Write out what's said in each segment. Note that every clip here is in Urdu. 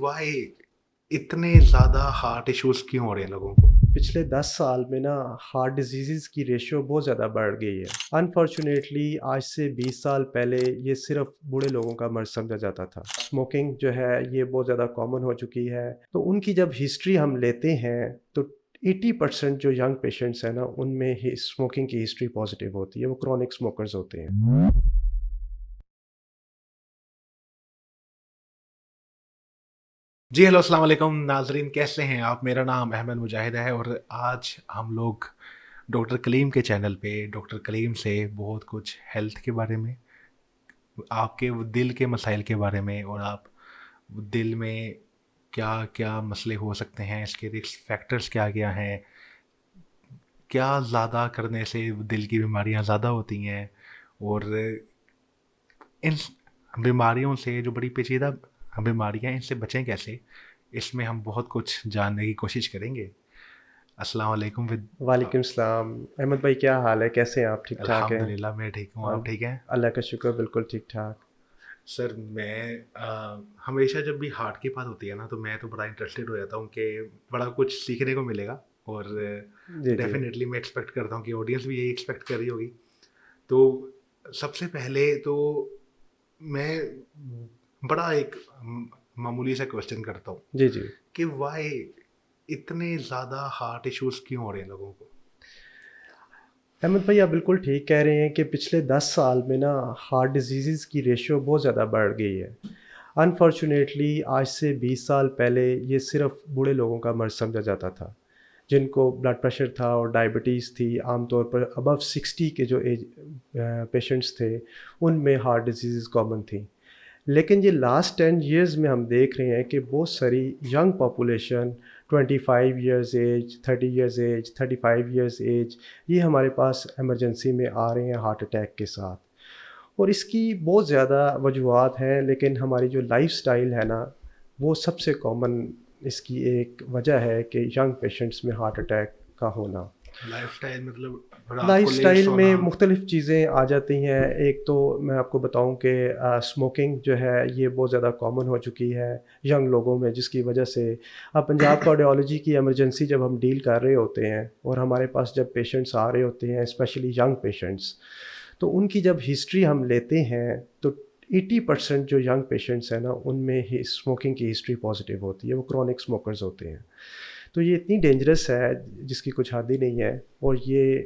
وائی اتنے زیادہ ہارٹ ایشوز کیوں ہو رہے ہیں لوگوں کو؟ پچھلے 10 سال میں نا ہارٹ ڈیزیزز کی ریشو بہت زیادہ بڑھ گئی ہے. انفارچونیٹلی آج سے 20 سال پہلے یہ صرف بوڑھے لوگوں کا مرض سمجھا جاتا تھا. اسموکنگ جو ہے یہ بہت زیادہ کامن ہو چکی ہے. تو ان کی جب ہسٹری ہم لیتے ہیں تو 80% جو ینگ پیشنٹس ہیں نا ان میں ہی اسموکنگ کی ہسٹری پازیٹیو ہوتی ہے. وہ کرونک اسموکرز ہوتے ہیں. جی ہیلو، السلام علیکم ناظرین، کیسے ہیں آپ؟ میرا نام احمد مجاہد ہے اور آج ہم لوگ ڈاکٹر کلیم کے چینل پہ ڈاکٹر کلیم سے بہت کچھ ہیلتھ کے بارے میں، آپ کے دل کے مسائل کے بارے میں، اور آپ دل میں کیا کیا مسئلے ہو سکتے ہیں، اس کے رسک فیکٹرز کیا کیا ہیں، کیا زیادہ کرنے سے دل کی بیماریاں زیادہ ہوتی ہیں، اور ان بیماریوں سے جو بڑی پیچیدہ بیماریاں ہیں ان سے بچیں کیسے، اس میں ہم بہت کچھ جاننے کی کوشش کریں گے. السلام علیکم. وعلیکم السلام. احمد بھائی کیا حال ہے؟ کیسے ہیں آپ؟ ٹھیک ٹھاک الحمد ہیں؟ للہ میں ٹھیک ہوں، آپ ٹھیک ہیں؟ اللہ کا شکر، بالکل ٹھیک ٹھاک. سر میں ہمیشہ جب بھی ہارٹ کی بات ہوتی ہے نا تو میں تو بڑا انٹرسٹیڈ ہو جاتا ہوں کہ بڑا کچھ سیکھنے کو ملے گا، اور جی جی ڈیفینیٹلی میں ایکسپیکٹ کرتا ہوں کہ آڈینس بھی یہی ایکسپیکٹ کر رہی ہوگی. تو سب سے پہلے تو میں بڑا ایک معمولی سا کوشچن کرتا ہوں جی جی. کہ وائی اتنے زیادہ ہارٹ ایشوز کیوں ہو رہے ہیں لوگوں کو؟ احمد بھائی آپ بالکل ٹھیک کہہ رہے ہیں کہ پچھلے 10 سال میں نا ہارٹ ڈیزیزز کی ریشو بہت زیادہ بڑھ گئی ہے. انفارچونیٹلی آج سے 20 سال پہلے یہ صرف بوڑھے لوگوں کا مرض سمجھا جاتا تھا، جن کو بلڈ پریشر تھا اور ڈائبٹیز تھی. عام طور پر ابو 60 کے جو ایج پیشنٹس تھے ان میں ہارٹ ڈیزیزز کامن تھیں. لیکن یہ لاسٹ 10 ایئرز میں ہم دیکھ رہے ہیں کہ بہت ساری young population 25 years age, 30 years age, 35 years age, یہ ہمارے پاس ایمرجنسی میں آ رہے ہیں ہارٹ اٹیک کے ساتھ. اور اس کی بہت زیادہ وجوہات ہیں، لیکن ہماری جو لائف سٹائل ہے نا وہ سب سے کامن اس کی ایک وجہ ہے کہ ینگ پیشنٹس میں ہارٹ اٹیک کا ہونا. لائف سٹائل مطلب رات لائف کو لیٹ سٹائل میں سونا؟ مختلف چیزیں آ جاتی ہیں. ایک تو میں آپ کو بتاؤں کہ اسموکنگ جو ہے یہ بہت زیادہ کامن ہو چکی ہے ینگ لوگوں میں، جس کی وجہ سے اب پنجاب کارڈیالوجی کی ایمرجنسی جب ہم ڈیل کر رہے ہوتے ہیں اور ہمارے پاس جب پیشنٹس آ رہے ہوتے ہیں اسپیشلی ینگ پیشنٹس، تو ان کی جب ہسٹری ہم لیتے ہیں تو 80% جو ینگ پیشنٹس ہیں نا ان میں ہی اسموکنگ کی ہسٹری پازیٹیو ہوتی ہے. وہ کرونک اسموکرز ہوتے ہیں. تو یہ اتنی ڈینجرس ہے جس کی کچھ حد ہی نہیں ہے. اور یہ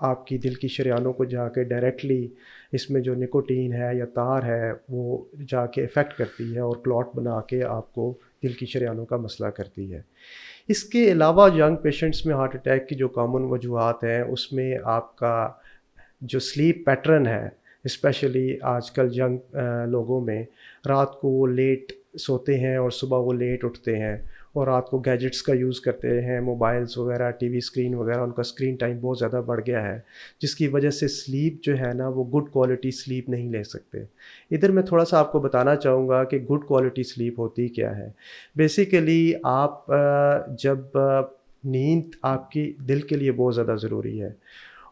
آپ کی دل کی شریانوں کو جا کے ڈائریکٹلی اس میں جو نکوٹین ہے یا تار ہے وہ جا کے افیکٹ کرتی ہے اور کلاٹ بنا کے آپ کو دل کی شریانوں کا مسئلہ کرتی ہے. اس کے علاوہ ینگ پیشنٹس میں ہارٹ اٹیک کی جو کامن وجوہات ہیں اس میں آپ کا جو سلیپ پیٹرن ہے، اسپیشلی آج کل ینگ لوگوں میں رات کو وہ لیٹ سوتے ہیں اور صبح وہ لیٹ اٹھتے ہیں اور رات کو گیجٹس کا یوز کرتے ہیں، موبائلز وغیرہ، ٹی وی اسکرین وغیرہ. ان کا اسکرین ٹائم بہت زیادہ بڑھ گیا ہے جس کی وجہ سے سلیپ جو ہے نا وہ گڈ کوالٹی سلیپ نہیں لے سکتے. ادھر میں تھوڑا سا آپ کو بتانا چاہوں گا کہ گڈ کوالٹی سلیپ ہوتی کیا ہے. بیسیکلی آپ جب نیند آپ کی دل کے لیے بہت زیادہ ضروری ہے،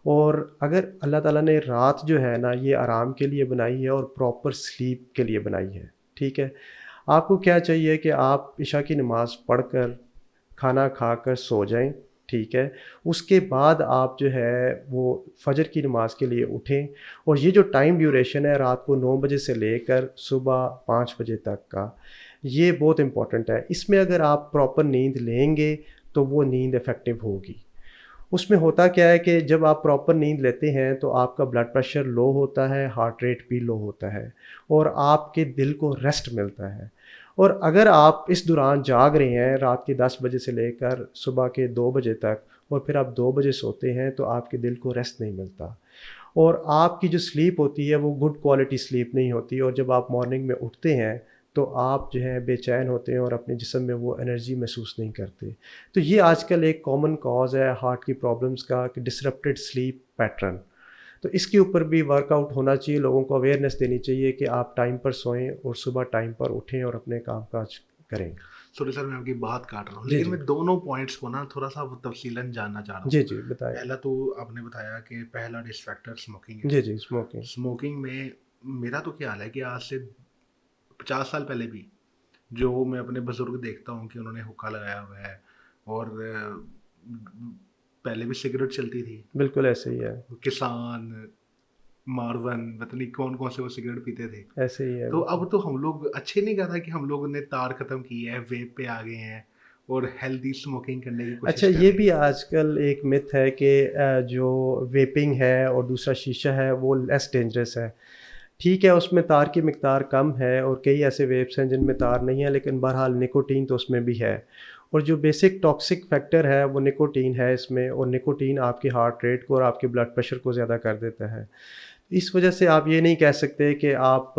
اور اگر اللہ تعالیٰ نے رات جو ہے نا یہ آرام کے لیے بنائی ہے اور پراپر سلیپ کے لیے بنائی ہے. ٹھیک ہے، آپ کو کیا چاہیے کہ آپ عشاء کی نماز پڑھ کر کھانا کھا کر سو جائیں. ٹھیک ہے، اس کے بعد آپ جو ہے وہ فجر کی نماز کے لیے اٹھیں. اور یہ جو ٹائم ڈیوریشن ہے رات کو 9 بجے سے لے کر صبح 5 بجے تک کا، یہ بہت امپورٹنٹ ہے. اس میں اگر آپ پراپر نیند لیں گے تو وہ نیند افیکٹو ہوگی. اس میں ہوتا کیا ہے کہ جب آپ پراپر نیند لیتے ہیں تو آپ کا بلڈ پریشر لو ہوتا ہے، ہارٹ ریٹ بھی لو ہوتا ہے، اور آپ کے دل کو ریسٹ ملتا ہے. اور اگر آپ اس دوران جاگ رہے ہیں رات کے 10 بجے سے لے کر صبح کے 2 بجے تک اور پھر آپ 2 بجے سوتے ہیں تو آپ کے دل کو ریسٹ نہیں ملتا، اور آپ کی جو سلیپ ہوتی ہے وہ گڈ کوالٹی سلیپ نہیں ہوتی. اور جب آپ مارننگ میں اٹھتے ہیں تو آپ جو ہے بے چین ہوتے ہیں اور اپنے جسم میں وہ انرجی محسوس نہیں کرتے. تو یہ آج کل ایک کامن کاز ہے ہارٹ کی پرابلمس کا کہ ڈسرپٹیڈ سلیپ پیٹرن. تو اس کے اوپر بھی ورک آؤٹ ہونا چاہیے، لوگوں کو اویئرنیس دینی چاہیے کہ آپ ٹائم پر سوئیں اور صبح ٹائم پر اٹھیں اور اپنے کام کاج کریں. سوری سر، میں آپ کی بات کاٹ رہا ہوں، جی لیکن جی میں دونوں پوائنٹس کو نا تھوڑا سا تفصیلاً جاننا چاہ رہا ہوں. جی جی بتائیں. پہلا تو آپ نے بتایا کہ پہلا رسک فیکٹر اسموکنگ ہے. جی جی اسموکنگ. اسموکنگ میں میرا تو خیال ہے کہ آج سے 50 سال پہلے بھی جو میں اپنے بزرگ دیکھتا ہوں کہ انہوں نے حقہ لگایا ہوا ہے، اور پہلے بھی سگریٹ چلتی تھی، بالکل ایسے ہی ہے، کسان، مارون، پتہ نہیں کون کون سے وہ سگریٹ پیتے تھے. ایسے ہی ہے تو بالکل۔ اب تو ہم لوگ اچھے نہیں کہتا کہ ہم لوگوں نے تار ختم کی ہے، ویپ پہ آ گئے ہیں اور ہیلدی اسموکنگ کرنے کی اچھا کوشش کر یہ رہے بھی ہیں. آج کل ایک مت ہے کہ جو ویپنگ ہے اور دوسرا شیشہ ہے وہ لیس ڈینجرس ہے۔ ٹھیک ہے اس میں تار کی مقدار کم ہے اور کئی ایسے ویپس ہیں جن میں تار نہیں ہے، لیکن بہرحال نکوٹین تو اس میں بھی ہے، اور جو بیسک ٹاکسک فیکٹر ہے وہ نکوٹین ہے اس میں، اور نکوٹین آپ کی ہارٹ ریٹ کو اور آپ کے بلڈ پریشر کو زیادہ کر دیتا ہے۔ اس وجہ سے آپ یہ نہیں کہہ سکتے کہ آپ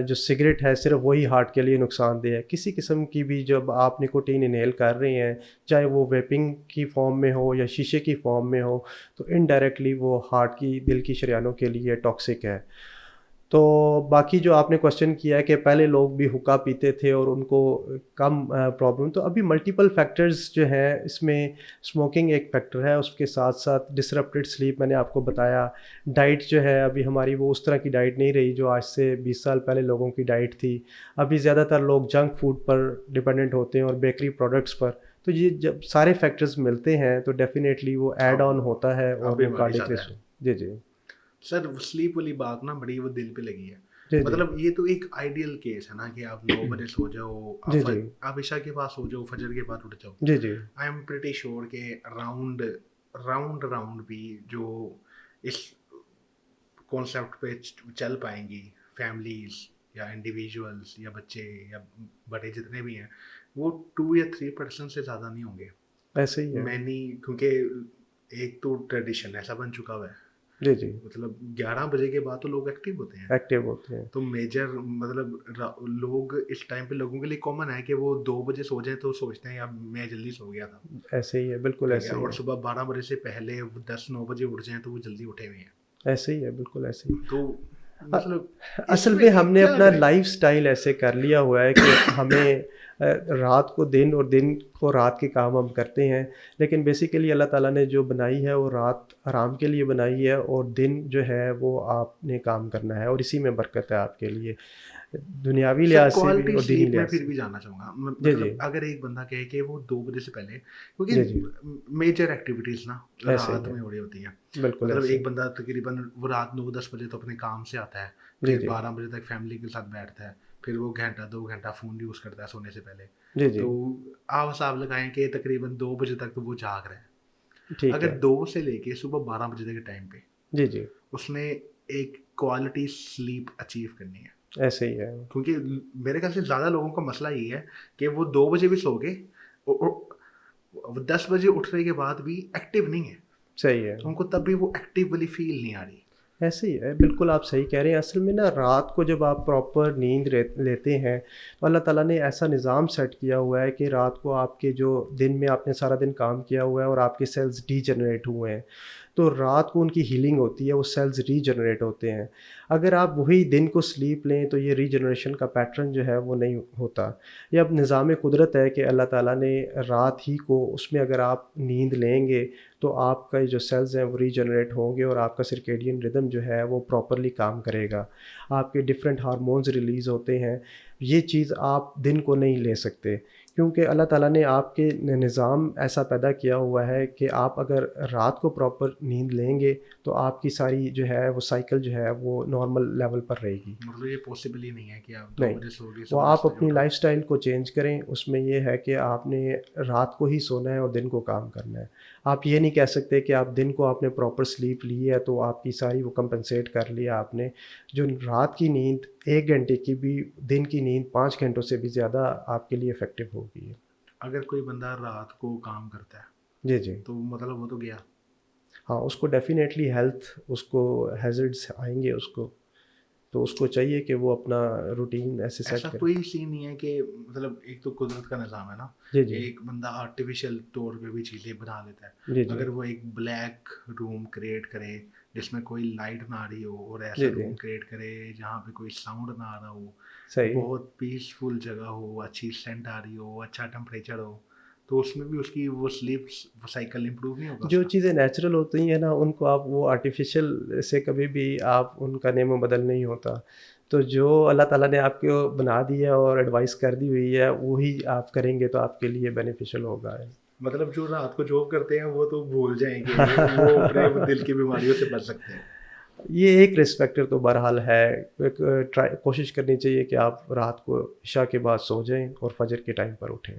جو سگریٹ ہے صرف وہی ہارٹ کے لیے نقصان دہ ہے۔ کسی قسم کی بھی جب آپ نکوٹین انہیل کر رہے ہیں، چاہے وہ ویپنگ کی فارم میں ہو یا شیشے کی فارم میں ہو، تو انڈائریکٹلی وہ ہارٹ کی، دل کی شریانوں کے لیے ٹاکسک ہے۔ تو باقی جو آپ نے کوشچن کیا ہے کہ پہلے لوگ بھی حقہ پیتے تھے اور ان کو کم پرابلم، تو ابھی ملٹیپل فیکٹرز جو ہیں اس میں، اسموکنگ ایک فیکٹر ہے، اس کے ساتھ ساتھ ڈسرپٹڈ سلیپ میں نے آپ کو بتایا، ڈائٹ جو ہے ابھی ہماری وہ اس طرح کی ڈائٹ نہیں رہی جو آج سے 20 سال پہلے لوگوں کی ڈائٹ تھی۔ ابھی زیادہ تر لوگ جنک فوڈ پر ڈپینڈنٹ ہوتے ہیں اور بیکری پروڈکٹس پر، تو یہ جب سارے فیکٹرز ملتے ہیں تو ڈیفینیٹلی وہ ایڈ اب آن ہوتا ہے اور اب وہ بیماری کارڈک زیادہ رسک۔ ہے. جی جی سر سلیپ والی بات نا بڑی وہ دل پہ لگی ہے. جی جی مطلب یہ تو ایک آئیڈیل کیس ہے نا کہ آپ 9 بجے سو جاؤ، جی جی آپ عشاء کے بعد سو جاؤ، فجر کے بعد اٹھ جاؤ. جی جی آئی ایم پریٹی شیور کہ راؤنڈ بھی جو اس کانسیپٹ پہ چل پائیں گی فیملیز یا انڈیویجولس یا بچے یا بڑے جتنے بھی ہیں، وہ 2 یا 3% سے زیادہ نہیں ہوں گے. ایسے ہی ہے۔ میں نہیں، کیونکہ ایک تو ٹریڈیشن ایسا بن چکا ہوا ہے، جی جی مطلب 11 بجے کے بعد تو لوگ ایکٹیو ہوتے ہیں. ایکٹیو ہوتے ہیں۔ تو میجر مطلب لوگ اس ٹائم پہ لوگوں کے لیے کامن ہے کہ وہ 2 بجے سو جائیں تو سوچتے ہیں یار میں جلدی سو گیا تھا، ایسے ہی ہے، بالکل ٹھیک ہے، ایسے ہی اور ہے، صبح 12 بجے سے پہلے 10-9 بجے اٹھ جائیں تو وہ جلدی اٹھے ہوئے ہیں. ایسے ہی ہے، بالکل ایسے ہی۔ تو مطلب اس اصل میں ہم نے کیا اپنا کریں؟ لائف سٹائل ایسے کر لیا ہوا ہے کہ ہمیں رات کو دن اور دن کو رات کے کام ہم کرتے ہیں، لیکن بیسیکلی اللہ تعالیٰ نے جو بنائی ہے وہ رات آرام کے لیے بنائی ہے، اور دن جو ہے وہ آپ نے کام کرنا ہے، اور اسی میں برکت ہے آپ کے لیے، دنیاوی سر لحاظ سے بھی کوالٹی اور دینی سلیپ میں لحاظ پھر سے۔ بھی جاننا چاہوں گا، جی مطلب جی اگر ایک بندہ کہے کہ وہ 2 بجے سے پہلے، جی کیونکہ جی میجر ایکٹیویٹیز نا ایسے رات ہی میں ہے، ہو رہی ہوتی ہیں. بالکل مطلب ایسے ایک ہی۔ بندہ تقریباً وہ رات 9-10 بجے تو اپنے کام سے آتا ہے، جی پھر جی 12 بجے تک فیملی کے ساتھ بیٹھتا ہے، پھر وہ گھنٹہ 2 گھنٹہ فون یوز کرتا ہے سونے سے پہلے. جی جی تو آپ حساب لگائیں کہ تقریباً 2 بجے تک تو وہ جاگ رہا ہے. ٹھیک اگر ہے۔ 2 سے لے کے صبح 12 بجے تک کے ٹائم پہ جی جی اس نے ایک کوالٹی سلیپ اچیو کرنی ہے، ایسے ہی ہے، کیونکہ میرے خیال سے زیادہ لوگوں کا مسئلہ یہ ہے کہ وہ 2 بجے بھی سو گئے، 10 بجے اٹھنے کے بعد بھی ایکٹیو نہیں ہے، صحیح ہے، ان کو تب بھی وہ ایکٹیو والی فیل نہیں آ رہی. ایسے ہی ہے، بالکل آپ صحیح کہہ رہے ہیں۔ اصل میں نا رات کو جب آپ پراپر نیند لیتے ہیں تو اللہ تعالیٰ نے ایسا نظام سیٹ کیا ہوا ہے کہ رات کو آپ کے جو دن میں آپ نے سارا دن کام کیا ہوا ہے اور آپ کے سیلز ڈی جنریٹ ہوئے ہیں، تو رات کو ان کی ہیلنگ ہوتی ہے، وہ سیلز ری جنریٹ ہوتے ہیں۔ اگر آپ وہی دن کو سلیپ لیں تو یہ ری جنریشن کا پیٹرن جو ہے وہ نہیں ہوتا۔ یہ اب نظام قدرت ہے کہ اللہ تعالیٰ نے رات ہی کو، اس میں اگر آپ نیند لیں گے تو آپ کا جو سیلز ہیں وہ ری جنریٹ ہوں گے اور آپ کا سرکیڈین ردم جو ہے وہ پراپرلی کام کرے گا، آپ کے ڈفرینٹ ہارمونز ریلیز ہوتے ہیں۔ یہ چیز آپ دن کو نہیں لے سکتے، کیونکہ اللہ تعالیٰ نے آپ کے نظام ایسا پیدا کیا ہوا ہے کہ آپ اگر رات کو پراپر نیند لیں گے تو آپ کی ساری جو ہے وہ سائیکل جو ہے وہ نارمل لیول پر رہے گی۔ مطلب یہ پاسبل ہی نہیں ہے کہ آپ 2 نہیں، بجے سو گئے وہ صبح 10 آپ بجے اپنی اٹھو. لائف سٹائل کو چینج کریں، اس میں یہ ہے کہ آپ نے رات کو ہی سونا ہے اور دن کو کام کرنا ہے۔ آپ یہ نہیں کہہ سکتے کہ آپ دن کو آپ نے پراپر سلیپ لی ہے تو آپ کی ساری وہ کمپنسیٹ کر لیا آپ نے۔ جو رات کی نیند 1 گھنٹے کی بھی دن کی نیند 5 گھنٹوں سے بھی زیادہ آپ کے لیے افیکٹو ہوگی۔ اگر کوئی بندہ رات کو کام کرتا ہے جی جی تو مطلب وہ تو گیا. ہاں، اس کو ڈیفینیٹلی ہیلتھ، اس کو ہیزرڈس آئیں گے اس کو، تو اس کو چاہیے کہ وہ اپنا روٹین ایسے سیٹ ایسا کرے۔ کوئی سین نہیں ہے کہ مطلب ایک تو قدرت کا نظام ہے نا جی کہ جی ایک بندہ آرٹیفیشل طور پہ بھی چیزیں بنا لیتا ہے. جی جی اگر وہ ایک بلیک روم کریٹ کرے جس میں کوئی لائٹ نہ آ رہی ہو، اور ایسا جی جی روم کریٹ کرے جہاں پہ کوئی ساؤنڈ نہ آ رہا ہو، صحیح۔ بہت پیسفل جگہ ہو، اچھی سینٹ آ رہی ہو، اچھا ٹمپریچر ہو، تو اس میں بھی اس کی وہ سلیپ سائیکل امپروو نہیں ہوگا اس جو کا. چیزیں نیچرل ہوتی ہیں نا ان کو آپ وہ آرٹیفیشل سے کبھی بھی آپ ان کا نیم و بدل نہیں ہوتا۔ تو جو اللہ تعالیٰ نے آپ کو بنا دیا اور ایڈوائس کر دی ہوئی ہے وہی آپ کریں گے تو آپ کے لیے بینیفیشل ہوگا. مطلب جو رات کو جاب کرتے ہیں وہ تو بھول جائیں گے، وہ اپنے دل کی بیماریوں سے بچ سکتے ہیں. یہ ایک رسک فیکٹر تو بہرحال ہے. ایک کوشش کرنی چاہیے کہ آپ رات کو عشاء کے بعد سو جائیں اور فجر کے ٹائم پر اٹھیں.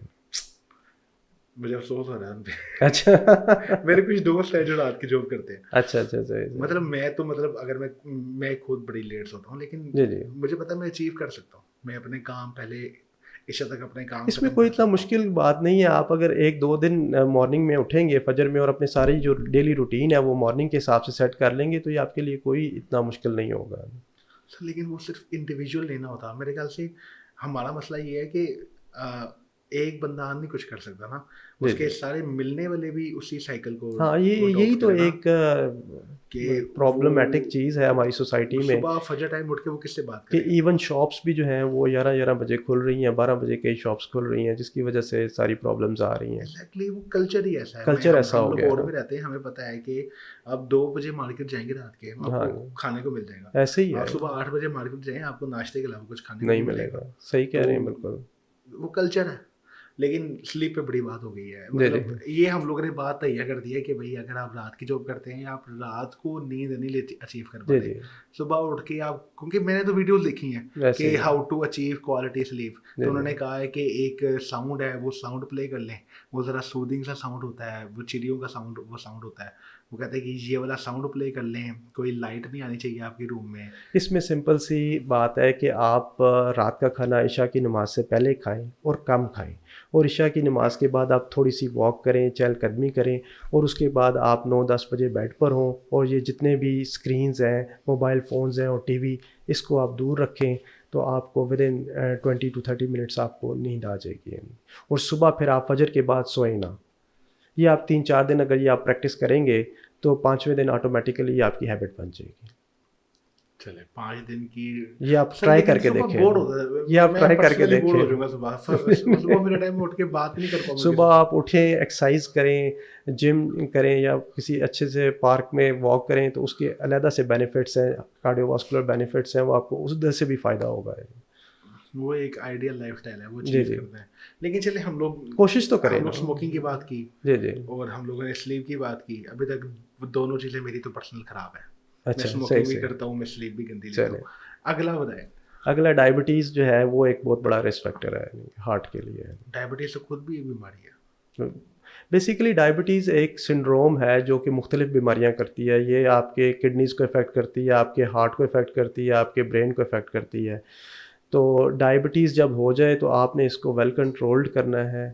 مجھے افسوس ہو رہا ہے ان پہ. اچھا میرے کچھ دوست ہیں جو رات کی جاب کرتے ہیں. اچھا اچھا اچھا. مطلب میں تو مطلب اگر میں خود بڑی لیٹ سوتا ہوں، لیکن جی جی مجھے پتا میں اچیو کر سکتا ہوں. میں اپنے کام پہلے عشاء تک اپنے کام اس میں ختم کوئی کر اتنا سکتا ہوں. مشکل بات نہیں ہے. آپ اگر ایک دو دن مارننگ میں اٹھیں گے فجر میں اور اپنے ساری جو ڈیلی روٹین ہے وہ مارننگ کے حساب سے سیٹ کر لیں گے تو یہ آپ کے لیے کوئی اتنا مشکل نہیں ہوگا. لیکن وہ صرف انڈیویجول لینا ہوتا. میرے خیال سے ہمارا مسئلہ یہ ہے کہ ایک بندہ نہیں کچھ کر سکتا نا، جی اس کے جی سارے ملنے والے بھی اسی سائیکل کو ہاں یہی اڈاپٹ تو کرے نا. ایک کہ پرابلمٹک وہ چیز ہے ہماری سوسائٹی میں صبح فجر ٹائم اٹھ کے وہ کس سے بات کہ کرے گا. ایون شاپس بھی جو ہیں وہ 11 بجے کھل رہی ہیں, 12 بجے کئی شاپس کھل رہی ہیں, جس کی وجہ سے ساری پرابلمز آ رہی ہیں. ایگزیکٹلی وہ کلچر ہی ایسا ہے. کلچر ایسا ہم ہو گیا لاہور نا. میں رہتے ہیں، ہمیں پتہ ہے کہ اب 2 بجے مارکیٹ جائیں گے رات کے آپ ہاں کو کھانے کو مل جائے گا. ایسے ہی ہے, آپ صبح 8 بجے مارکیٹ جائیں آپ کو ناشتے کے علاوہ کچھ کھانے کو نہیں نہیں ملے گا. صحیح کہہ رہے ہیں بالکل. وہ کلچر ہے. لیکن سلیپ پہ بڑی بات ہو گئی ہے. جی جی مطلب یہ ہم لوگوں نے بات تہیا کر دی ہے کہ بھائی اگر آپ رات کی جاب کرتے ہیں آپ رات کو نیند نہیں لیتے اچیو کر جی پاتے. جی صبح اٹھ کے آپ، کیونکہ میں نے تو ویڈیوز دیکھی ہیں ویسے کہ ہی how to achieve quality sleep. جی تو انہوں جی نے کہا ہے کہ ایک ساؤنڈ ہے وہ ساؤنڈ پلے کر لیں، وہ ذرا سودنگ سا ساؤنڈ ہوتا ہے، وہ چڑیوں کا ساؤنڈ وہ ساؤنڈ ہوتا ہے. وہ کہتے ہیں کہ یہ والا ساؤنڈ پلے کر لیں، کوئی لائٹ نہیں آنی چاہیے آپ کے روم میں. اس میں سمپل سی بات ہے کہ آپ رات کا کھانا عشاء کی نماز سے پہلے کھائیں اور کم کھائیں, اور عشاء کی نماز کے بعد آپ تھوڑی سی واک کریں, چہل قدمی کریں, اور اس کے بعد آپ 9-10 بجے بیڈ پر ہوں, اور یہ جتنے بھی اسکرینز ہیں, موبائل فونز ہیں اور ٹی وی, اس کو آپ دور رکھیں تو آپ کو ود ان 20 to 30 منٹس آپ کو نیند آ جائے گی. اور صبح پھر آپ فجر کے بعد سوئیں نا. یہ آپ 3-4 دن اگر یہ آپ پریکٹس کریں گے تو 5ویں دن آٹومیٹیکلی یہ آپ کی ہیبٹ بن جائے گی. چلے 5 دن کی یہ آپ سر، ٹرائی لیکن کر کے صبح دیکھیں. بور ہوتا ہے. یہ آپ میں ٹرائی کر کے پرسنلی بور دیکھیں. ہو جاؤں گا صبح میرے ٹائم میں اٹھ کے بات نہیں کر پاؤں گا. صبح آپ اٹھیں, ایکسرسائز کریں, جم کریں یا کسی اچھے سے پارک میں واک کریں تو اس کے علیحدہ سے بینیفٹس ہیں, کارڈیو واسکولر بینیفٹس ہیں, وہ آپ کو اس ادھر سے بھی فائدہ ہوگا. وہ ایک آئیڈیل لائف اسٹائل ہے, وہ جی اچیو جی کرنا ہے. لیکن چلے ہم لوگ کوشش تو کریں نا. اسموکنگ کی بات کی جی جی اور ہم لوگوں نے سلیپ کی بات کی. ابھی تک وہ دونوں چیزیں میری تو پرسنل خراب ہے. میں اچھا صحیح اسموکنگ بھی صحیح. کرتا ہوں, میں سلیپ بھی گندی لیتا چلیں ہوں. اگلا بتائیں. اگلا ڈائبٹیز جو ہے وہ ایک بہت بڑا رسک فیکٹر ہے ہارٹ کے لیے. ڈائبٹیز تو خود بھی ایک بیماری ہے. بیسیکلی ڈائبٹیز ایک سنڈروم ہے جو کہ مختلف بیماریاں کرتی ہے. یہ آپ کے کڈنیز کو افیکٹ کرتی ہے, آپ کے ہارٹ کو افیکٹ کرتی ہے, آپ کے برین کو افیکٹ کرتی ہے. تو ڈائبٹیز جب ہو جائے تو آپ نے اس کو ویل کنٹرولڈ کرنا ہے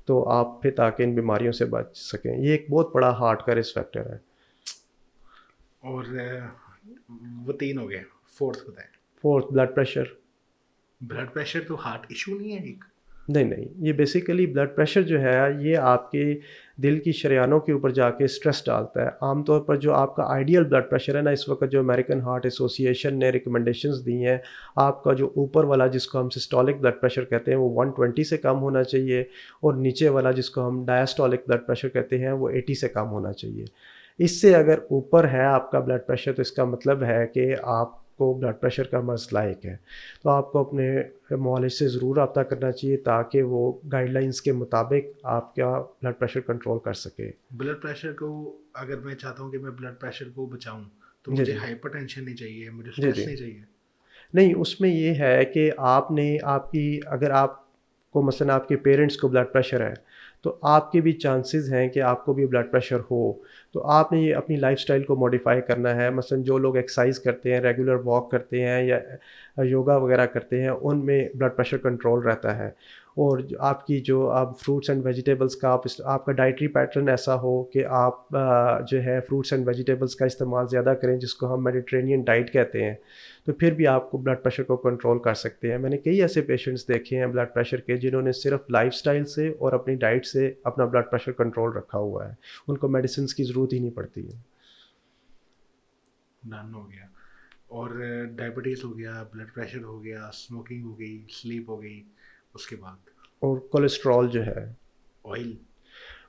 تو آپ پھر تاکہ ان بیماریوں سے بچ سکیں. یہ ایک بہت بڑا ہارٹ کا رسک فیکٹر ہے. اور وہ 3 ہو گئے, 4th بتائیں. 4th blood pressure. Blood pressure تو ہارٹ ایشو نہیں ہے ایک؟ نہیں, یہ بیسیکلی بلڈ پریشر جو ہے یہ آپ کے دل کی شریانوں کے اوپر جا کے سٹریس ڈالتا ہے. عام طور پر جو آپ کا آئیڈیل بلڈ پریشر ہے نا, اس وقت جو امریکن ہارٹ ایسوسی ایشن نے ریکمنڈیشنز دی ہیں, آپ کا جو اوپر والا جس کو ہم سسٹولک بلڈ پریشر کہتے ہیں وہ 120 سے کم ہونا چاہیے, اور نیچے والا جس کو ہم ڈایاسٹولک بلڈ پریشر کہتے ہیں وہ 80 سے کم ہونا چاہیے. اس سے اگر اوپر ہے آپ کا بلڈ پریشر تو اس کا مطلب ہے کہ آپ کو بلڈ پریشر کا مرض لاحق ہے. تو آپ کو اپنے معالج سے ضرور رابطہ کرنا چاہیے تاکہ وہ گائیڈ لائنس کے مطابق آپ کا بلڈ پریشر کنٹرول کر سکے. بلڈ پریشر کو اگر میں چاہتا ہوں کہ میں بلڈ پریشر کو بچاؤں تو جی مجھے جی ہائپر ٹینشن نہیں چاہیے, مجھے جی اسٹریس جی نہیں چاہیے. نہیں, اس میں یہ ہے کہ آپ نے آپ کی اگر آپ کو مثلا آپ کے پیرنٹس کو بلڈ پریشر ہے تو آپ کے بھی چانسز ہیں کہ آپ کو بھی بلڈ پریشر ہو. تو آپ نے یہ اپنی لائف سٹائل کو ماڈیفائی کرنا ہے. مثلا جو لوگ ایکسرسائز کرتے ہیں, ریگولر واک کرتے ہیں یا یوگا وغیرہ کرتے ہیں, ان میں بلڈ پریشر کنٹرول رہتا ہے. اور آپ کی جو آپ فروٹس اینڈ ویجیٹیبلس کا آپ کا ڈائٹری پیٹرن ایسا ہو کہ آپ جو ہے فروٹس اینڈ ویجیٹیبلس کا استعمال زیادہ کریں, جس کو ہم میڈیٹرینین ڈائٹ کہتے ہیں, تو پھر بھی آپ کو بلڈ پریشر کو کنٹرول کر سکتے ہیں. میں نے کئی ایسے پیشنٹس دیکھے ہیں بلڈ پریشر کے جنہوں نے صرف لائف سٹائل سے اور اپنی ڈائٹ سے اپنا بلڈ پریشر کنٹرول رکھا ہوا ہے. ان کو میڈیسنس کی ضرورت ہی نہیں پڑتی ہے. ڈن ہو گیا. اور ڈائبٹیز ہو گیا, بلڈ پریشر ہو گیا, اسموکنگ ہو گئی, سلیپ ہو گئی, اس کے بعد اور کولیسٹرول جو ہے, آئل.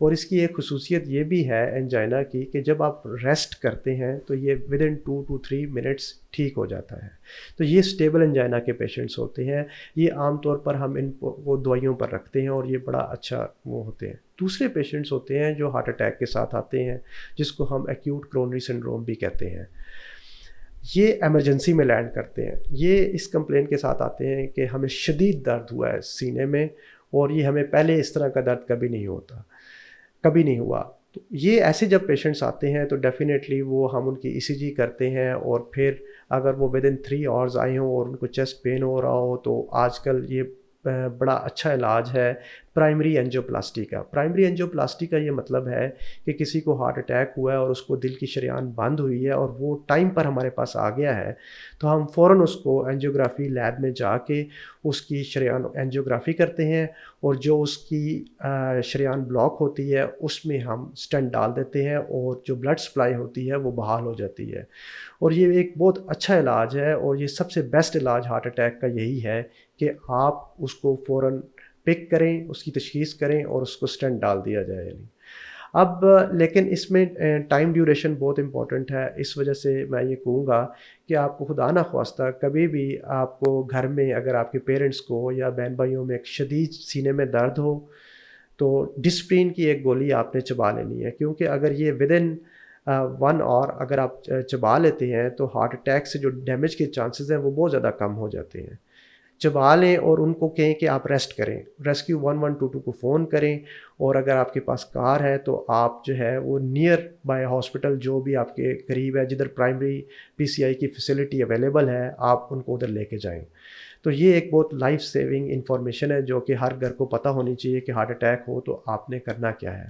اور اس کی ایک خصوصیت یہ بھی ہے انجائنا کی کہ جب آپ ریسٹ کرتے ہیں تو یہ ود ان 2 to 3 منٹس ٹھیک ہو جاتا ہے. تو یہ اسٹیبل انجائنا کے پیشنٹس ہوتے ہیں. یہ عام طور پر ہم ان کو دوائیوں پر رکھتے ہیں اور یہ بڑا اچھا وہ ہوتے ہیں. دوسرے پیشنٹس ہوتے ہیں جو ہارٹ اٹیک کے ساتھ آتے ہیں جس کو ہم ایکیوٹ کرونری سنڈروم بھی کہتے ہیں. یہ ایمرجنسی میں لینڈ کرتے ہیں. یہ اس کمپلین کے ساتھ آتے ہیں کہ ہمیں شدید درد ہوا ہے سینے میں اور یہ ہمیں پہلے اس طرح کا درد کبھی نہیں ہوا. تو یہ ایسے جب پیشنٹس آتے ہیں تو ڈیفینیٹلی وہ ہم ان کی ای سی جی کرتے ہیں اور پھر اگر وہ ود ان 3 hours آئے ہوں اور ان کو چیسٹ پین ہو رہا ہو تو آج کل یہ بڑا اچھا علاج ہے پرائمری اینجیوپلاسٹی کا. پرائمری اینجیوپلاسٹی کا یہ مطلب ہے کہ کسی کو ہارٹ اٹیک ہوا ہے اور اس کو دل کی شریان بند ہوئی ہے اور وہ ٹائم پر ہمارے پاس آ گیا ہے تو ہم فوراً اس کو اینجیوگرافی لیب میں جا کے اس کی شریان اینجیوگرافی کرتے ہیں اور جو اس کی شریان بلاک ہوتی ہے اس میں ہم اسٹنٹ ڈال دیتے ہیں اور جو بلڈ سپلائی ہوتی ہے وہ بحال ہو جاتی ہے. اور یہ ایک بہت اچھا علاج ہے اور یہ سب سے بیسٹ علاج ہارٹ اٹیک کا یہی ہے کہ آپ اس کو فوراً پک کریں, اس کی تشخیص کریں اور اس کو اسٹنٹ ڈال دیا جائے. یعنی اب لیکن اس میں ٹائم ڈیوریشن بہت امپورٹنٹ ہے. اس وجہ سے میں یہ کہوں گا کہ آپ کو خدا نخواستہ کبھی بھی آپ کو گھر میں اگر آپ کے پیرنٹس کو یا بہن بھائیوں میں ایک شدید سینے میں درد ہو تو ڈسپرین کی ایک گولی آپ نے چبا لینی ہے, کیونکہ اگر یہ ود ان 1 hour اگر آپ چبا لیتے ہیں تو ہارٹ اٹیک سے جو ڈیمیج کے چانسز ہیں وہ بہت زیادہ کم ہو جاتے ہیں. چبا لیں اور ان کو کہیں کہ آپ ریسٹ کریں. ریسکیو 1122 کو فون کریں اور اگر آپ کے پاس کار ہے تو آپ جو ہے وہ نیئر بائی ہاسپٹل جو بھی آپ کے قریب ہے جدھر پرائمری پی سی آئی کی فیسلٹی اویلیبل ہے آپ ان کو ادھر لے کے جائیں. تو یہ ایک بہت لائف سیونگ انفارمیشن ہے جو کہ ہر گھر کو پتہ ہونی چاہیے کہ ہارٹ اٹیک ہو تو آپ نے کرنا کیا ہے.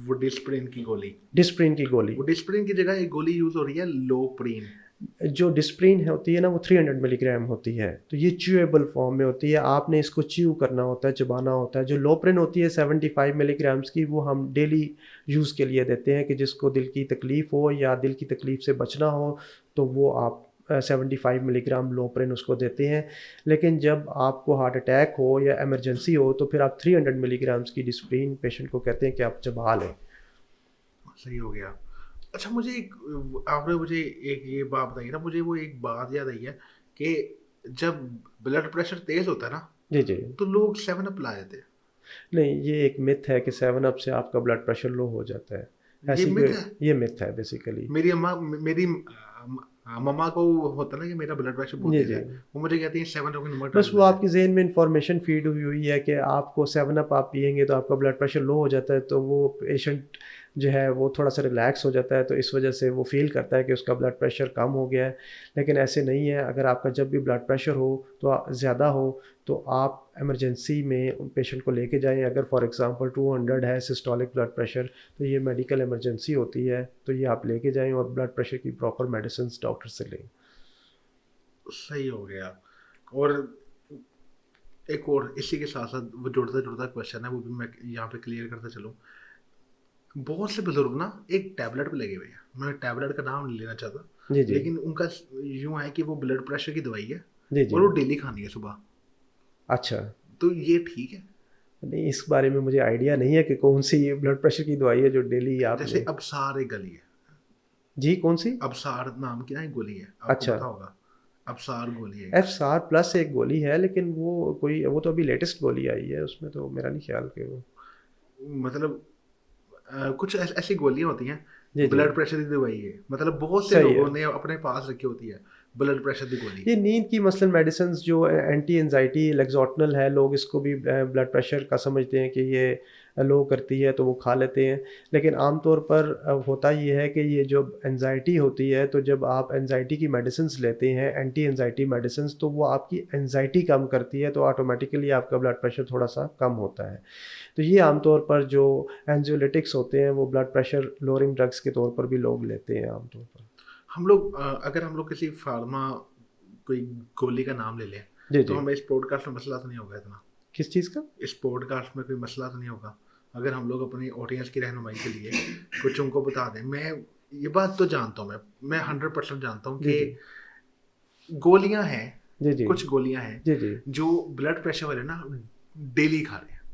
وہ ڈسپرین کی گولی, ڈسپرین کی گولی, وہ ڈسپرین کی جگہ ایک گولی یوز ہو رہی ہے لوپرین. جو ڈسپرین ہوتی ہے نا وہ 300 ملی گرام ہوتی ہے تو یہ چیویبل فارم میں ہوتی ہے. آپ نے اس کو چیو کرنا ہوتا ہے, چبانا ہوتا ہے. جو لوپرین ہوتی ہے 75 ملی گرامس کی وہ ہم ڈیلی یوز کے لیے دیتے ہیں کہ جس کو دل کی تکلیف ہو یا دل کی تکلیف سے بچنا ہو تو وہ آپ 75 ملی گرام لوپرین اس کو دیتے ہیں. لیکن جب آپ کو ہارٹ اٹیک ہو یا ایمرجنسی ہو تو پھر آپ 300 ملی گرامس کی ڈسپرین پیشنٹ کو کہتے ہیں کہ آپ چبا لیں. صحیح ہو گیا. اچھا مجھے آپ نے مجھے ایک یہ بات بتائی نا, مجھے وہ ایک بات یاد آئی ہے کہ جب بلڈ پریشر تیز ہوتا ہے نا جی تو لوگ 7 اپ لا دیتے ہیں. نہیں, یہ ایک متھ ہے کہ 7 اپ سے آپ کا بلڈ پریشر لو ہو جاتا ہے. ایسی یہ متھ ہے بیسیکلی. میری مما کو ہوتا نا کہ میرا بلڈ پریشر بہت تیز ہے, وہ مجھے کہتی ہیں 7 اپ نمبر. بس وہ آپ کی ذہن میں انفارمیشن فیڈ ہوئی ہے کہ آپ کو 7 اپ آپ پئیں گے تو آپ کا بلڈ پریشر لو ہو جاتا ہے تو وہ پیشنٹ جو ہے وہ تھوڑا سا ریلیکس ہو جاتا ہے تو اس وجہ سے وہ فیل کرتا ہے کہ اس کا بلڈ پریشر کم ہو گیا ہے. لیکن ایسے نہیں ہے. اگر آپ کا جب بھی بلڈ پریشر ہو تو زیادہ ہو تو آپ ایمرجنسی میں پیشنٹ کو لے کے جائیں. اگر فار ایگزامپل 200 ہے سسٹولک بلڈ پریشر تو یہ میڈیکل ایمرجنسی ہوتی ہے تو یہ آپ لے کے جائیں اور بلڈ پریشر کی پراپر میڈیسنس ڈاکٹر سے لیں. صحیح ہو گیا. اور ایک اور اسی کے ساتھ ساتھ وہ جڑتا کوشچن ہے وہ بھی میں یہاں پہ کلیئر کرتا چلوں. بہت سے بزرگ نا ایک ٹیبلٹ پہ لگے ہوئے ہیں, میں ٹیبلٹ کا نام نہیں لینا چاہتا لیکن ان کا یوں ہے کہ وہ بلڈ پریشر کی دوائی ہے اور وہ ڈیلی کھانی ہے صبح. اچھا, تو یہ ٹھیک ہے؟ نہیں, اس بارے میں مجھے آئیڈیا نہیں ہے کہ کون سی بلڈ پریشر کی دوائی ہے جو ڈیلی آپ جیسے ابسار ایک گلی ہے. جی کون سی؟ ابسار نام کی نا ایک گولی ہے, آپ کو پتا ہوگا. ابسار گولی ہے, افسار پلس ایک گولی ہے لیکن وہ تو ابھی لیٹسٹ گولی آئی ہے, اس میں تو میرا نہیں خیال کہ وہ مطلب کچھ ایسی گولیاں ہوتی ہیں بلڈ پریشر کی دوائی ہے. مطلب بہت سے لوگوں نے اپنے پاس رکھی ہوتی ہے بلڈ پریشر کی گولی. یہ نیند کی مثلاً میڈیسنز جو اینٹی انزائٹی لیگزوٹنل ہے, لوگ اس کو بھی بلڈ پریشر کا سمجھتے ہیں کہ یہ لو کرتی ہے تو وہ کھا لیتے ہیں. لیکن عام طور پر ہوتا یہ ہے کہ یہ جو انزائٹی ہوتی ہے تو جب آپ انزائٹی کی میڈیسنز لیتے ہیں اینٹی انزائٹی میڈیسنز تو وہ آپ کی انزائٹی کم کرتی ہے تو آٹومیٹیکلی آپ کا بلڈ پریشر تھوڑا سا کم ہوتا ہے. تو یہ عام طور پر جو اینزیولیٹکس ہوتے ہیں وہ بلڈ پریشر لوئرنگ ڈرگس کے طور پر بھی لوگ لیتے ہیں عام طور پر. ہم لوگ اگر ہم لوگ کسی فارما کوئی گولی کا نام لے لیں تو ہمیں اس پوڈ کاسٹ میں مسئلہ تو نہیں ہوگا اتنا. کس چیز کا؟ اس پوڈ کاسٹ میں کوئی مسئلہ تو نہیں ہوگا اگر ہم لوگ اپنی آڈینس کی رہنمائی کے لیے کچھ ان کو بتا دیں. میں یہ بات تو جانتا ہوں, میں 100% جانتا ہوں کہ گولیاں ہیں, کچھ گولیاں ہیں جو بلڈ پریشر والے نا ڈیلی کھا رہے ہیں.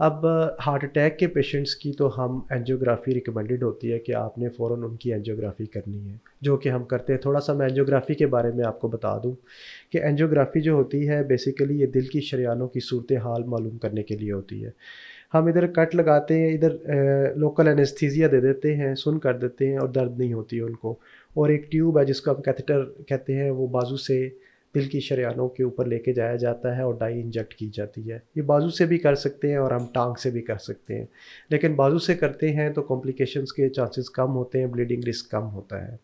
اب ہارٹ اٹیک کے پیشنٹس کی تو ہم اینجیوگرافی ریکمینڈڈ ہوتی ہے کہ آپ نے فوراً ان کی اینجیوگرافی کرنی ہے، جو کہ ہم کرتے ہیں۔ تھوڑا سا میں اینجیوگرافی کے بارے میں آپ کو بتا دوں کہ اینجیوگرافی جو ہوتی ہے بیسیکلی یہ دل کی شریانوں کی صورتحال معلوم کرنے کے لیے ہوتی ہے۔ ہم ادھر کٹ لگاتے ہیں، ادھر لوکل انیستھیزیا دے دیتے ہیں، سن کر دیتے ہیں اور درد نہیں ہوتی ہے ان کو، اور ایک ٹیوب ہے جس کو ہم کیتھیٹر کہتے ہیں، وہ بازو سے دل کی شریانوں کے اوپر لے کے جایا جاتا ہے اور ڈائی انجیکٹ کی جاتی ہے۔ یہ بازو سے بھی کر سکتے ہیں اور ہم ٹانگ سے بھی کر سکتے ہیں، لیکن بازو سے کرتے ہیں تو کمپلیکیشنز کے چانسز کم ہوتے ہیں، بلیڈنگ رسک کم ہوتا ہے۔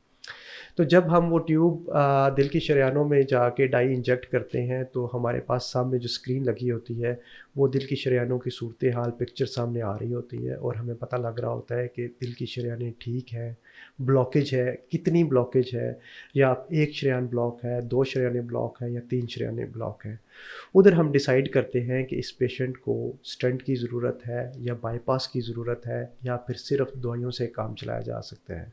تو جب ہم وہ ٹیوب دل کی شریانوں میں جا کے ڈائی انجیکٹ کرتے ہیں تو ہمارے پاس سامنے جو اسکرین لگی ہوتی ہے وہ دل کی شریانوں کی صورتحال پکچر سامنے آ رہی ہوتی ہے، اور ہمیں پتہ لگ رہا ہوتا ہے کہ دل کی شریانیں ٹھیک ہیں، بلاکیج ہے، کتنی بلاکیج ہے، یا ایک شریان بلاک ہے، 2 شریانیں بلاک ہے، یا 3 شریانیں بلاک ہیں۔ ادھر ہم ڈیسائیڈ کرتے ہیں کہ اس پیشنٹ کو اسٹنٹ کی ضرورت ہے یا بائی پاس کی ضرورت ہے، یا پھر صرف دوائیوں سے کام چلایا جا سکتا ہے۔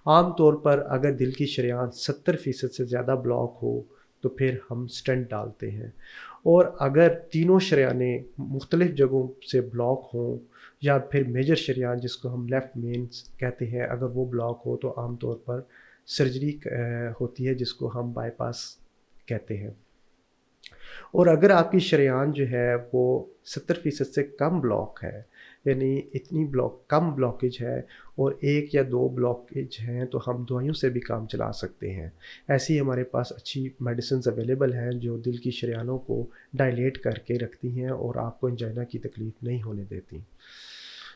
عام طور پر اگر دل کی شریان 70% سے زیادہ بلاک ہو تو پھر ہم اسٹنٹ ڈالتے ہیں، اور اگر تینوں شریانیں مختلف جگہوں سے بلاک ہوں یا پھر میجر شریان جس کو ہم لیفٹ مین کہتے ہیں، اگر وہ بلاک ہو تو عام طور پر سرجری ہوتی ہے جس کو ہم بائی پاس کہتے ہیں۔ اور اگر آپ کی شریان جو ہے وہ 70% سے کم بلاک ہے، یعنی اتنی کم بلاکیج ہے اور 1 یا 2 بلاکیج ہیں، تو ہم دوائیوں سے بھی کام چلا سکتے ہیں۔ ایسی ہمارے پاس اچھی میڈیسنز اویلیبل ہیں جو دل کی شریانوں کو ڈائلیٹ کر کے رکھتی ہیں اور آپ کو انجائنا کی تکلیف نہیں ہونے دیتی۔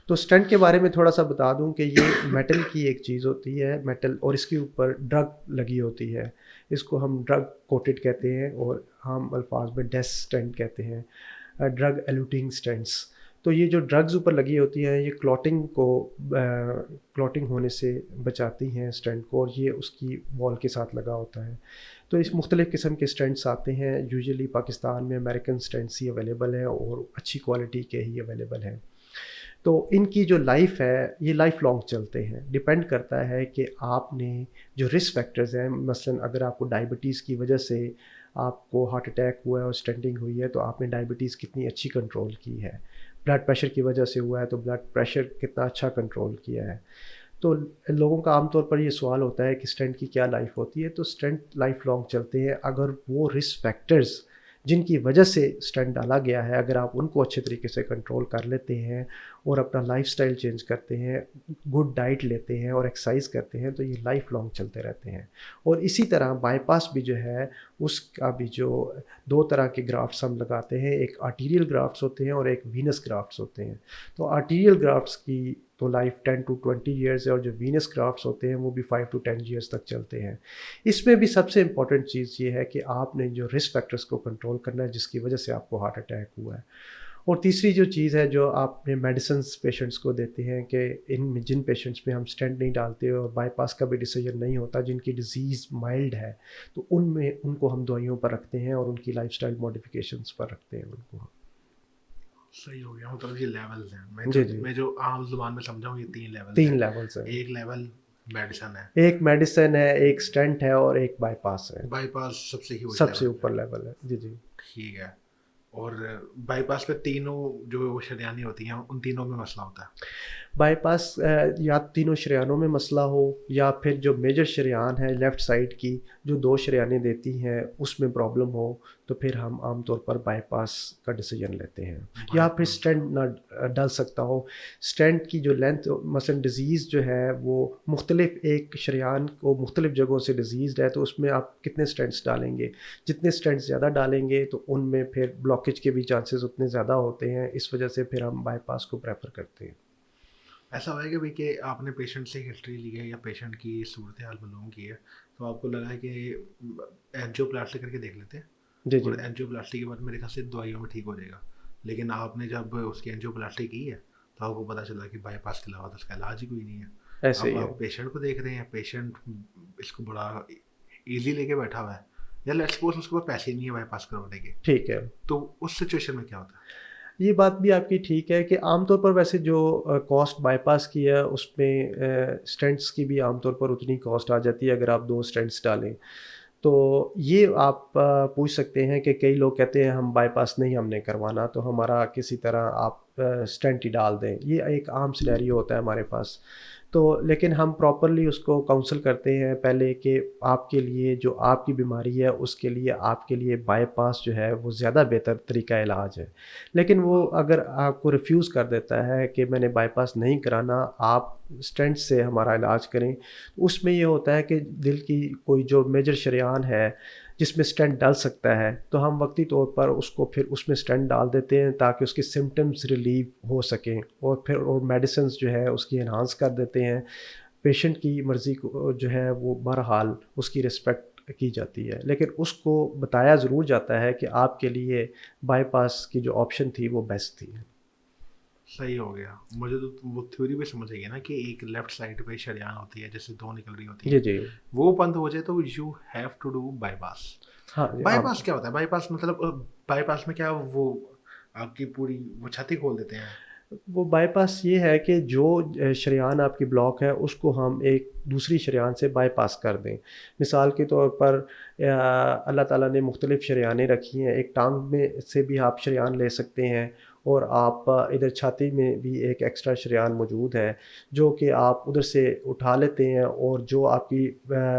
تو اسٹنٹ کے بارے میں تھوڑا سا بتا دوں کہ یہ میٹل کی ایک چیز ہوتی ہے، میٹل، اور اس کے اوپر ڈرگ لگی ہوتی ہے، اس کو ہم ڈرگ کوٹڈ کہتے ہیں، اور عام الفاظ میں ڈیس اسٹنٹ کہتے ہیں، ڈرگ ایلوٹنگ اسٹنٹس۔ تو یہ جو ڈرگز اوپر لگی ہوتی ہیں یہ کلوٹنگ ہونے سے بچاتی ہیں اسٹنٹ کو، اور یہ اس کی وال کے ساتھ لگا ہوتا ہے۔ تو اس مختلف قسم کے اسٹنٹس آتے ہیں، یوزلی پاکستان میں امریکن اسٹنٹس ہی اویلیبل ہیں اور اچھی کوالٹی کے ہی اویلیبل ہیں۔ تو ان کی جو لائف ہے یہ لائف لانگ چلتے ہیں، ڈیپینڈ کرتا ہے کہ آپ نے جو رسک فیکٹرز ہیں، مثلا اگر آپ کو ڈائبٹیز کی وجہ سے آپ کو ہارٹ اٹیک ہوا ہے اور اسٹنٹنگ ہوئی ہے تو آپ نے ڈائبٹیز کتنی اچھی کنٹرول کی ہے، بلڈ پریشر کی وجہ سے ہوا ہے تو بلڈ پریشر کتنا اچھا کنٹرول کیا ہے۔ تو لوگوں کا عام طور پر یہ سوال ہوتا ہے کہ اسٹنٹ کی کیا لائف ہوتی ہے، تو اسٹنٹ لائف لانگ چلتے ہیں اگر وہ رسک فیکٹرز جن کی وجہ سے اسٹنٹ ڈالا گیا ہے اگر آپ ان کو اچھے طریقے سے کنٹرول کر لیتے ہیں اور اپنا لائف سٹائل چینج کرتے ہیں، گڈ ڈائٹ لیتے ہیں اور ایکسرسائز کرتے ہیں، تو یہ لائف لانگ چلتے رہتے ہیں۔ اور اسی طرح بائی پاس بھی جو ہے اس کا بھی جو 2 طرح کے گرافٹس ہم لگاتے ہیں، ایک آرٹیریل گرافٹس ہوتے ہیں اور ایک وینس گرافٹس ہوتے ہیں۔ تو آرٹیریل گرافٹس کی تو لائف 10 to 20 ایئرز ہے، اور جو وینس گرافٹس ہوتے ہیں وہ بھی 5 to 10 ایئرز تک چلتے ہیں۔ اس میں بھی سب سے امپورٹنٹ چیز یہ ہے کہ آپ نے جو رسک فیکٹرز کو کنٹرول کرنا ہے جس کی وجہ سے آپ کو ہارٹ اٹیک ہوا ہے۔ اور تیسری جو چیز ہے جو آپ نے میڈیسنس پیشنٹس کو دیتے ہیں کہ ان میں جن پیشنٹس میں ہم اسٹنٹ نہیں ڈالتے اور بائی پاس کا بھی ڈیسیجن نہیں ہوتا، جن کی ڈیزیز مائلڈ ہے، تو ان کو ہم دوائیوں پر رکھتے ہیں اور ان کی لائف سٹائل موڈیفیکیشنس پر رکھتے ہیں ان کو۔ صحیح ہو گیا، مطلب یہ لیولز ہیں۔ جی میں جو عام زبان میں سمجھا ہوں یہ 3 لیول، 3 لیولس ہیں۔ ایک لیول میڈیسن ہے، ایک میڈیسن ہے، ایک اسٹنٹ ہے اور ایک بائی پاس ہے۔ بائی پاس سب سے اوپر لیول ہے۔ جی جی ٹھیک ہے۔ اور بائی پاس پہ تینوں جو شریانیں ہوتی ہیں ان تینوں میں مسئلہ ہوتا ہے؟ بائی پاس یا تینوں شریانوں میں مسئلہ ہو یا پھر جو میجر شریان ہے لیفٹ سائڈ کی جو 2 شریانیں دیتی ہیں اس میں پرابلم ہو، تو پھر ہم عام طور پر بائی پاس کا ڈیسیجن لیتے ہیں، یا پھر اسٹنٹ نہ ڈل سکتا ہو۔ اسٹنٹ کی جو لینتھ، مثلا ڈیزیز جو ہے وہ مختلف، ایک شریان کو مختلف جگہوں سے ڈیزیزڈ ہے تو اس میں آپ کتنے اسٹنٹس ڈالیں گے، جتنے اسٹنٹس زیادہ ڈالیں گے تو ان میں پھر بلاکیج کے بھی چانسز اتنے زیادہ ہوتے ہیں، اس وجہ سے پھر ہم بائی پاس کو پریفر کرتے ہیں۔ ایسا ہوا ہے کہ بھائی کہ آپ نے پیشنٹ سے ہسٹری لی ہے یا پیشنٹ کی صورتحال معلوم کی ہے تو آپ کو لگا ہے کہ اینجیو پلاسٹی کر کے دیکھ لیتے ہیں، جی اور اینجیو پلاسٹی کے بعد میرے خیال سے دوائیوں میں ٹھیک ہو جائے گا، لیکن آپ نے جب اس کی اینجیو پلاسٹی کی ہے تو آپ کو پتہ چلا کہ بائی پاس کے علاوہ تو اس کا علاج ہی کوئی نہیں ہے۔ ایسے ہی اب ہے۔ آپ پیشنٹ کو دیکھ رہے ہیں، پیشنٹ اس کو بڑا ایزی لے کے بیٹھا ہوا ہے، یا لیٹس سپوز اس کے پاس پیسے نہیں ہے بائی پاس کروانے کے، ٹھیک ہے، تو اس سچویشن میں کیا ہوتا ہے؟ یہ بات بھی آپ کی ٹھیک ہے کہ عام طور پر ویسے جو کاسٹ بائی پاس کی ہے اس میں اسٹنٹس کی بھی عام طور پر اتنی کاسٹ آ جاتی ہے اگر آپ 2 اسٹنٹس ڈالیں تو یہ آپ پوچھ سکتے ہیں کہ کئی لوگ کہتے ہیں ہم بائی پاس نہیں ہم نے کروانا، تو ہمارا کسی طرح آپ اسٹنٹ ہی ڈال دیں، یہ ایک عام سینیریو ہوتا ہے ہمارے پاس. تو لیکن ہم پراپرلی اس کو کاؤنسل کرتے ہیں پہلے کہ آپ کے لیے جو آپ کی بیماری ہے اس کے لیے آپ کے لیے بائی پاس جو ہے وہ زیادہ بہتر طریقہ علاج ہے. لیکن وہ اگر آپ کو ریفیوز کر دیتا ہے کہ میں نے بائی پاس نہیں کرانا، آپ اسٹنٹ سے ہمارا علاج کریں، اس میں یہ ہوتا ہے کہ دل کی کوئی جو میجر شریان ہے جس میں اسٹنٹ ڈال سکتا ہے، تو ہم وقتی طور پر اس کو پھر اس میں اسٹنٹ ڈال دیتے ہیں تاکہ اس کی سمٹمز ریلیو ہو سکیں، اور پھر اور میڈیسنز جو ہے اس کی انہانس کر دیتے ہیں. پیشنٹ کی مرضی کو جو ہے وہ بہرحال اس کی رسپیکٹ کی جاتی ہے، لیکن اس کو بتایا ضرور جاتا ہے کہ آپ کے لیے بائی پاس کی جو آپشن تھی وہ بیسٹ تھی. صحیح ہو گیا. مجھے تو وہ تھیوری بھی سمجھ آئی ہے نا کہ ایک لیفٹ سائڈ پہ شریان ہوتی ہے جیسے دو نکل رہی ہوتی جی ہیں، جی وہ بند ہو جائے تو you have to do bypass. ہاں جی بائی آپ پاس کیا ہوتا ہے؟ بائی پاس مطلب بائی پاس میں کیا وہ آپ کی پوری وہ چھاتی کھول دیتے ہیں؟ وہ بائی پاس یہ ہے کہ جو شریان آپ کی بلاک ہے اس کو ہم ایک دوسری شریان سے بائی پاس کر دیں. مثال کے طور پر اللہ تعالیٰ نے مختلف شریانیں رکھی ہیں، ایک ٹانگ میں سے بھی آپ شریان لے سکتے ہیں، اور آپ ادھر چھاتی میں بھی ایک ایکسٹرا شریان موجود ہے جو کہ آپ ادھر سے اٹھا لیتے ہیں، اور جو آپ کی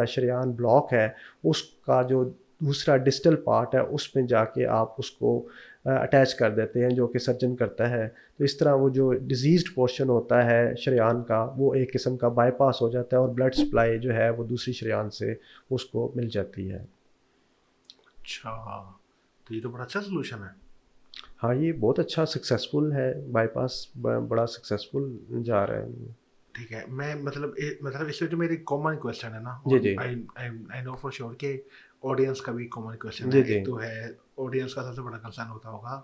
شریان بلاک ہے اس کا جو دوسرا ڈسٹل پارٹ ہے اس میں جا کے آپ اس کو اٹیچ کر دیتے ہیں، جو کہ سرجن کرتا ہے. تو اس طرح وہ جو ڈیزیزڈ پورشن ہوتا ہے شریان کا وہ ایک قسم کا بائی پاس ہو جاتا ہے، اور بلڈ سپلائی جو ہے وہ دوسری شریان سے اس کو مل جاتی ہے. اچھا، تو یہ تو بڑا اچھا سلوشن ہے. ہاں یہ بہت اچھا سکسیزفل ہے، بائی پاس بڑا سکسیزفل جا رہا ہے. ٹھیک ہے. میں مطلب اس میں جو میری کامن کویشچن ہے نا، جی اور جی آئی نو فار شیور کہ آڈینس کا بھی کامن کویشچن ہے. جی جی ایک تو ہے آڈینس کا سب سے بڑا کنسرن ہوتا ہوگا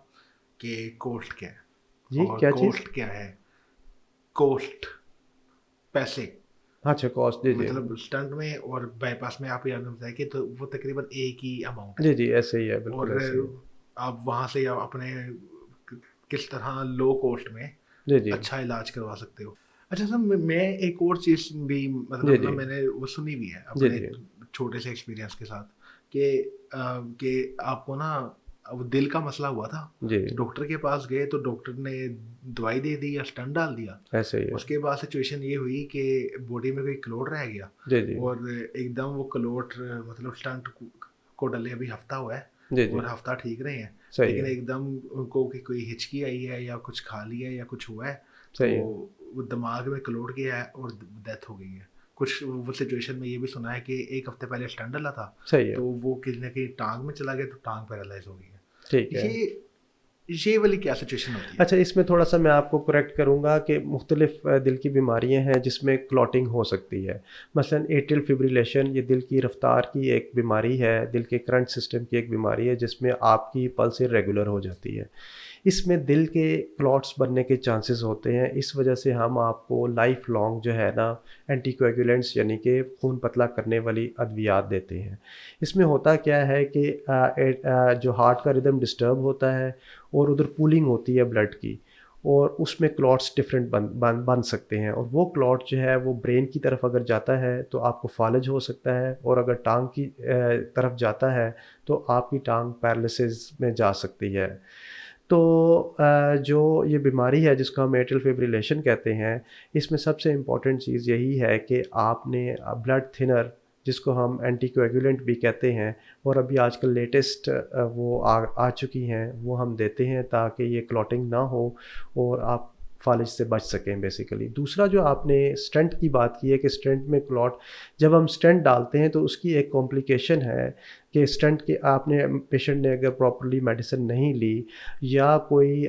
کہ کوسٹ کیا ہے. جی اور کیا چیز؟ کوسٹ کیا ہے؟ کوسٹ، پیسے. اچھا کاسٹ. جی جی مطلب اسٹنٹ میں اور بائی پاس میں آپ یہ بتائیں کہ تو وہ تقریباً ایک ہی اماؤنٹ ہے. جی جی ایسے ہی ہے، اور بالکل ایسے ہی ہے. آپ وہاں سے اپنے کس طرح لو کوسٹ میں جی جی اچھا علاج کروا سکتے ہو. اچھا سر، میں ایک اور چیز بھی جی مطلب نا جی میں نے وہ سنی بھی ہے جی اپنے جی چھوٹے سے ایکسپیرینس کے ساتھ کہ آپ کو نا وہ دل کا مسئلہ ہوا تھا جی تو ڈاکٹر کے پاس گئے تو ڈاکٹر نے دوائی دے دی یا اسٹنٹ ڈال دیا. ایسے ہی ہے. اس کے بعد سچویشن یہ ہوئی کہ باڈی میں کوئی کلوٹ رہ گیا، جی جی اور ایک دم وہ کلوٹ مطلب اسٹنٹ کو ڈلے ابھی ہفتہ ہوا ہے جی جی اور ہفتہ ٹھیک رہے ہیں، صحیح لیکن ہے. ایک دم ان کو کہ کوئی ہچکی آئی ہے یا کچھ کھا لیا ہے یا کچھ ہوا ہے تو صحیح ہے. وہ دماغ میں کلوٹ گیا ہے اور ڈیتھ ہو گئی ہے. کچھ وہ سچویشن میں یہ بھی سنا ہے کہ ایک ہفتے پہلے اسٹنٹ ڈالا تھا صحیح ہے. تو وہ کسی نہ کہیں ٹانگ میں چلا گیا تو ٹانگ پیرالائز ہو گئی ہے. ٹھیک ہے. یہ والی کیا سچویشن ہوتی ہے؟ اچھا اس میں تھوڑا سا میں آپ کو کریکٹ کروں گا کہ مختلف دل کی بیماریاں ہیں جس میں کلاٹنگ ہو سکتی ہے. مثلا ایٹریل فبریلیشن یہ دل کی رفتار کی ایک بیماری ہے، دل کے کرنٹ سسٹم کی ایک بیماری ہے جس میں آپ کی پلس ریگولر ہو جاتی ہے. اس میں دل کے کلاٹس بننے کے چانسز ہوتے ہیں، اس وجہ سے ہم آپ کو لائف لانگ جو ہے نا اینٹی کویگولنٹس یعنی کہ خون پتلا کرنے والی ادویات دیتے ہیں. اس میں ہوتا کیا ہے کہ جو ہارٹ کا ردم ڈسٹرب ہوتا ہے اور ادھر پولنگ ہوتی ہے بلڈ کی، اور اس میں کلاٹس ڈفرینٹ بن سکتے ہیں، اور وہ کلاٹ جو ہے وہ برین کی طرف اگر جاتا ہے تو آپ کو فالج ہو سکتا ہے، اور اگر ٹانگ کی طرف جاتا ہے تو آپ کی ٹانگ پیرالسز میں جا سکتی ہے. تو جو یہ بیماری ہے جس کو ہم ایٹریل فبریلیشن کہتے ہیں، اس میں سب سے امپورٹنٹ چیز یہی ہے کہ آپ نے بلڈ تھنر جس کو ہم اینٹی کویگولنٹ بھی کہتے ہیں، اور ابھی آج کل لیٹسٹ وہ آ چکی ہیں، وہ ہم دیتے ہیں تاکہ یہ کلاٹنگ نہ ہو اور آپ فالج سے بچ سکیں بیسیکلی. دوسرا جو آپ نے اسٹنٹ کی بات کی ہے کہ اسٹنٹ میں کلاٹ جب ہم اسٹنٹ ڈالتے ہیں تو اس کی ایک کمپلیکیشن ہے کہ اسٹنٹ کے آپ نے پیشنٹ نے اگر پراپرلی میڈیسن نہیں لی یا کوئی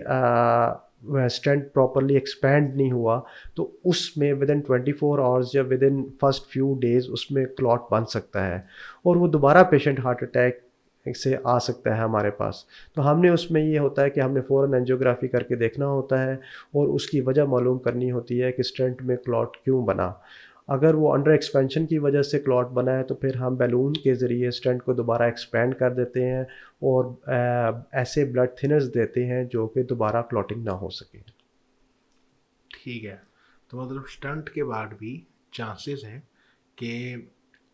اسٹنٹ پراپرلی ایکسپینڈ نہیں ہوا تو اس میں ود ان 24 آورس یا within first few days اس میں کلاٹ بن سکتا ہے، اور وہ دوبارہ پیشنٹ ہارٹ اٹیک سے آ سکتا ہے ہمارے پاس. تو ہم نے اس میں یہ ہوتا ہے کہ ہم نے فوراً اینجیوگرافی کر کے دیکھنا ہوتا ہے اور اس کی وجہ معلوم کرنی ہوتی ہے کہ اسٹنٹ میں کلاٹ کیوں بنا. اگر وہ انڈر ایکسپینشن کی وجہ سے کلاٹ بنا ہے تو پھر ہم بیلون کے ذریعے اسٹنٹ کو دوبارہ ایکسپینڈ کر دیتے ہیں اور ایسے بلڈ تھنرز دیتے ہیں جو کہ دوبارہ کلاٹنگ نہ ہو سکے. ٹھیک ہے. تو مطلب اسٹنٹ کے بعد بھی چانسز ہیں کہ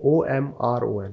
OMRON।